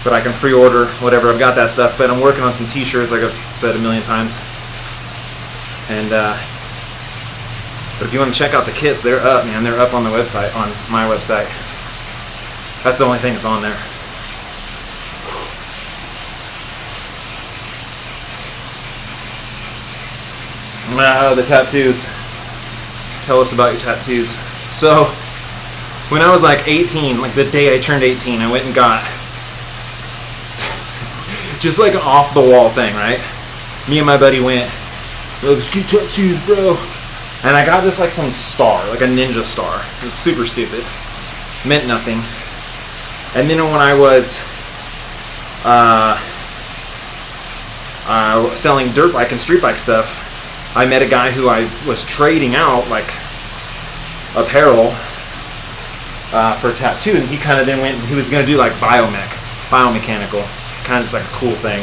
but I can pre-order whatever. I've got that stuff, but I'm working on some t-shirts like I've said a million times. And but if you want to check out the kits, they're up, man. They're up on the website, on my website. That's the only thing that's on there. The tattoos. Tell us about your tattoos. So, when I was like 18, like the day I turned 18, I went and got just like an off-the-wall thing, right? Me and my buddy went, let's get tattoos, bro. And I got this like some star, like a ninja star. It was super stupid. Meant nothing. And then when I was selling dirt bike and street bike stuff, I met a guy who I was trading out like apparel for a tattoo, and he kind of then went and he was going to do like biomechanical. It's kind of just like a cool thing.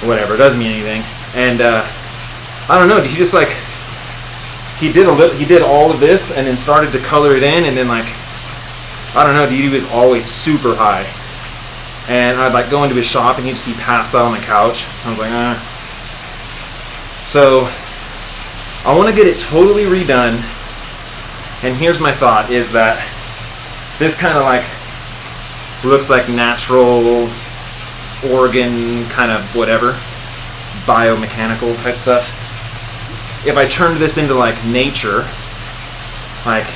Whatever, it doesn't mean anything. And I don't know, he just like he did all of this and then started to color it in, and then like I don't know, he was always super high. And I'd like go into his shop and he'd just be passed out on the couch. I was like, So I want to get it totally redone. And here's my thought, is that this kind of like looks like natural organ kind of whatever, biomechanical type stuff. if I turned this into like nature, like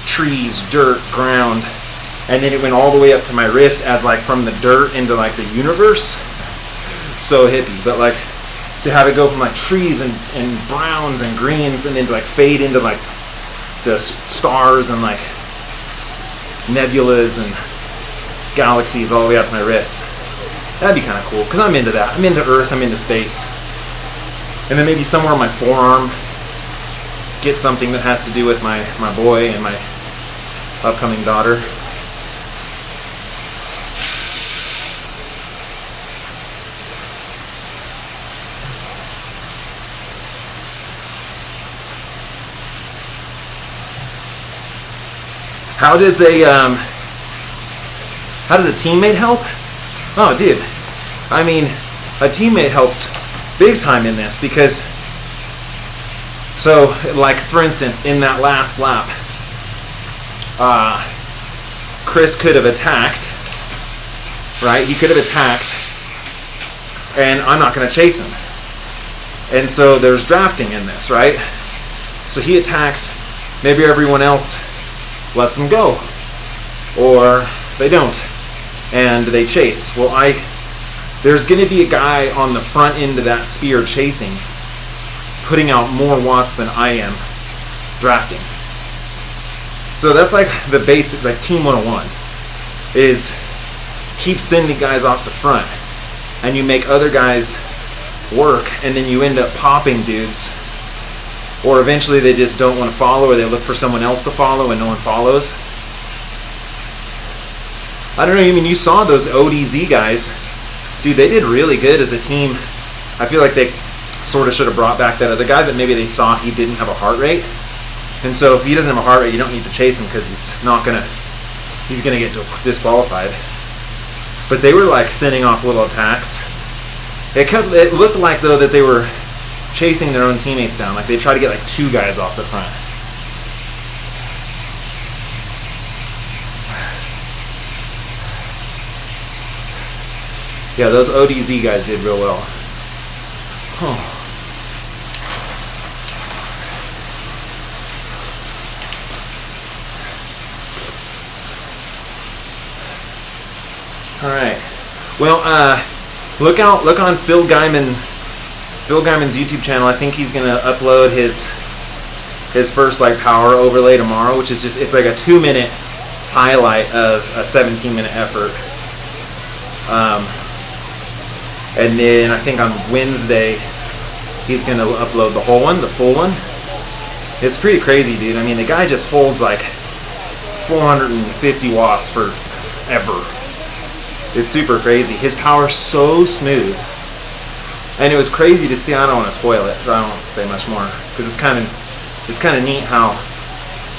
trees, dirt, ground, and then it went all the way up to my wrist as like from the dirt into like the universe, so hippie. But like to have it go from like trees and browns and greens and then to like fade into like the stars and like nebulas and galaxies all the way up to my wrist, that'd be kind of cool, because I'm into that. I'm into Earth, I'm into space. And then maybe somewhere on my forearm get something that has to do with my boy and my upcoming daughter. How does a teammate help? Oh, dude. I mean, a teammate helps big time in this, because, so, like, for instance, in that last lap, Chris could have attacked, right? He could have attacked, and I'm not going to chase him. And so there's drafting in this, right? So he attacks, maybe everyone else lets him go, or they don't, and they chase. Well, there's going to be a guy on the front end of that spear chasing, putting out more watts than I am drafting. So that's like the basic, like Team 101, is keep sending guys off the front, and you make other guys work, and then you end up popping dudes, or eventually they just don't want to follow, or they look for someone else to follow and no one follows. I don't know, I mean, you saw those ODZ guys. Dude, they did really good as a team. I feel like they sort of should have brought back that other guy that maybe they saw he didn't have a heart rate. And so if he doesn't have a heart rate, you don't need to chase him, because he's gonna get disqualified. But they were like sending off little attacks. It looked like, though, that they were chasing their own teammates down. Like they tried to get like 2 guys off the front. Yeah, those ODZ guys did real well. Huh. All right. Well, look on Phil Guyman's YouTube channel. I think he's gonna upload his first like power overlay tomorrow, which is it's like a 2-minute highlight of a 17-minute effort. And then I think on Wednesday he's gonna upload the whole one, the full one. It's pretty crazy, dude. I mean, the guy just holds like 450 watts forever. It's super crazy. His power's so smooth. And it was crazy to see. I don't want to spoil it, so I don't say much more, because it's kind of neat how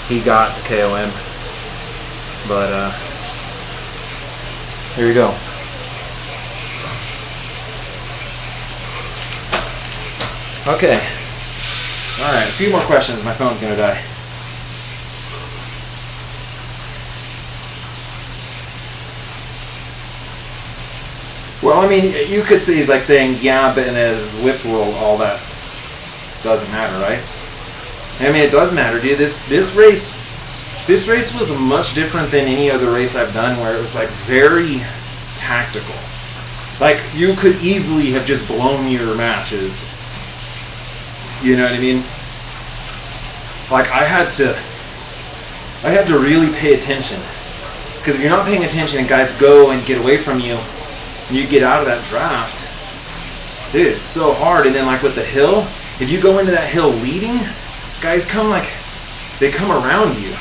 he got the KOM. But here you go. Okay. All right. A few more questions. My phone's gonna die. Well, I mean, you could say he's like saying, yeah, but in a Zwift world, all that doesn't matter, right? I mean, it does matter, dude. This race was much different than any other race I've done, where it was like very tactical. Like you could easily have just blown your matches. You know what I mean? Like I had to really pay attention, because if you're not paying attention and guys go and get away from you, and you get out of that draft, dude, it's so hard. And then like with the hill, if you go into that hill leading, guys come around you,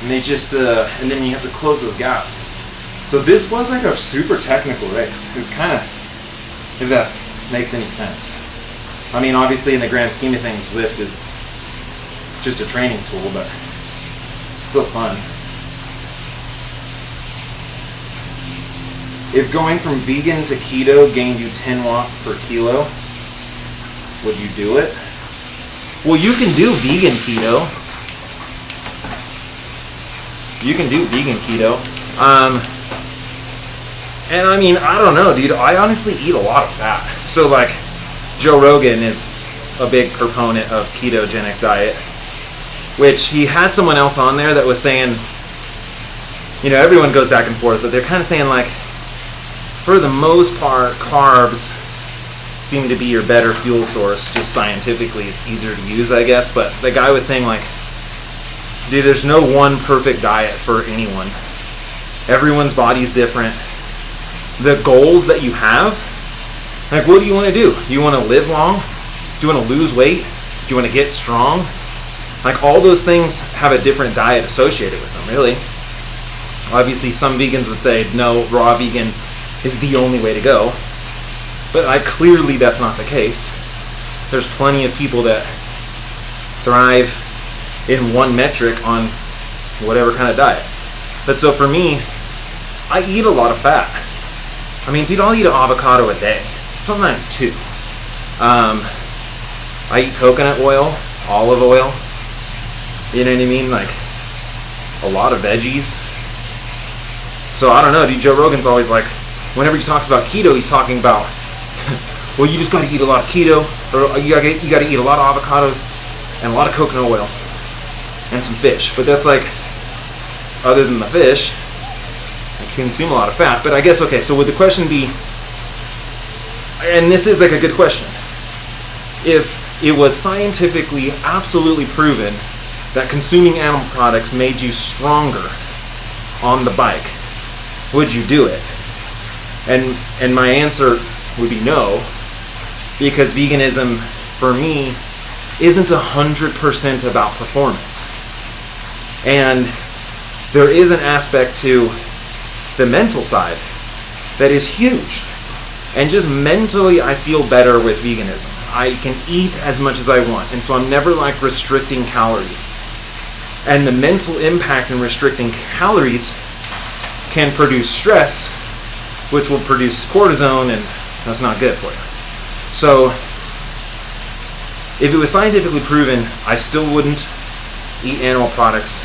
and they just and then you have to close those gaps. So this was like a super technical race. It was kind of, if that makes any sense. I mean, obviously in the grand scheme of things, Zwift is just a training tool, but it's still fun. If going from vegan to keto gained you 10 watts per kilo, would you do it? Well, you can do vegan keto. You can do vegan keto. And I mean, I don't know, dude. I honestly eat a lot of fat. So like, Joe Rogan is a big proponent of ketogenic diet, which he had someone else on there that was saying, you know, everyone goes back and forth, but they're kind of saying like, for the most part, carbs seem to be your better fuel source. Just scientifically, it's easier to use, I guess. But the guy was saying like, dude, there's no one perfect diet for anyone. Everyone's body's different. The goals that you have, like, what do you want to do? Do you want to live long? Do you want to lose weight? Do you want to get strong? Like, all those things have a different diet associated with them, really. Obviously, some vegans would say, no, raw vegan is the only way to go. But clearly that's not the case. There's plenty of people that thrive in one metric on whatever kind of diet. But so for me, I eat a lot of fat. I mean, dude, I'll eat an avocado a day, sometimes two. I eat coconut oil, olive oil, you know what I mean? Like, a lot of veggies. So I don't know, dude, Joe Rogan's always like, whenever he talks about keto, he's talking about, well, you just gotta eat a lot of keto, or you gotta eat a lot of avocados, and a lot of coconut oil, and some fish. But that's like, other than the fish, I consume a lot of fat. But I guess, okay, so would the question be, and this is like a good question, if it was scientifically absolutely proven that consuming animal products made you stronger on the bike, would you do it? And my answer would be no, because veganism for me isn't 100% about performance. And there is an aspect to the mental side that is huge. And just mentally, I feel better with veganism. I can eat as much as I want, and so I'm never like restricting calories. And the mental impact in restricting calories can produce stress, which will produce cortisone, and that's not good for you. So if it was scientifically proven, I still wouldn't eat animal products.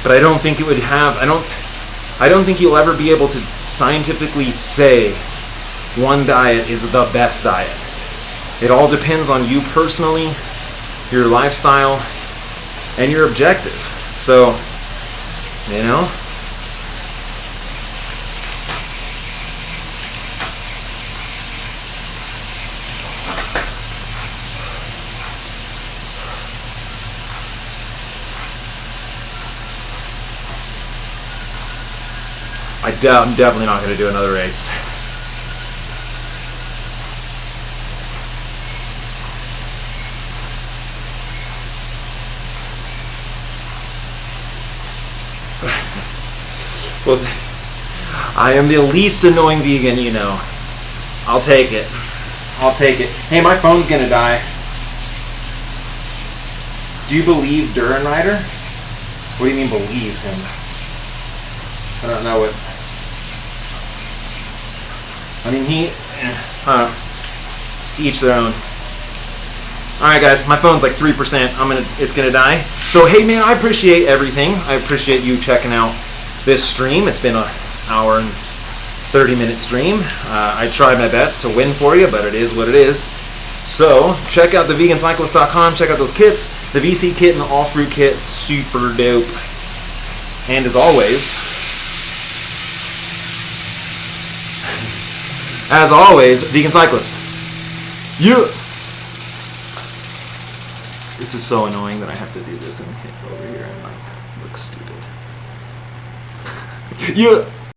But I don't think it would have, I don't think you'll ever be able to scientifically say one diet is the best diet. It all depends on you personally, your lifestyle, and your objective. So, you know, I'm definitely not going to do another race. Well, I am the least annoying vegan, you know. I'll take it. I'll take it. Hey, my phone's going to die. Do you believe Duran Rider? What do you mean believe him? I don't know what... I mean, to each their own. Alright guys, my phone's like 3%. It's gonna die. So hey man, I appreciate everything. I appreciate you checking out this stream. It's been an hour and 30-minute stream. I tried my best to win for you, but it is what it is. So check out the vegancyclist.com, check out those kits, the VC kit and the all fruit kit, super dope. And as always, Vegan Cyclist. Yeah. This is so annoying that I have to do this and hit over here and like look stupid. Yeah.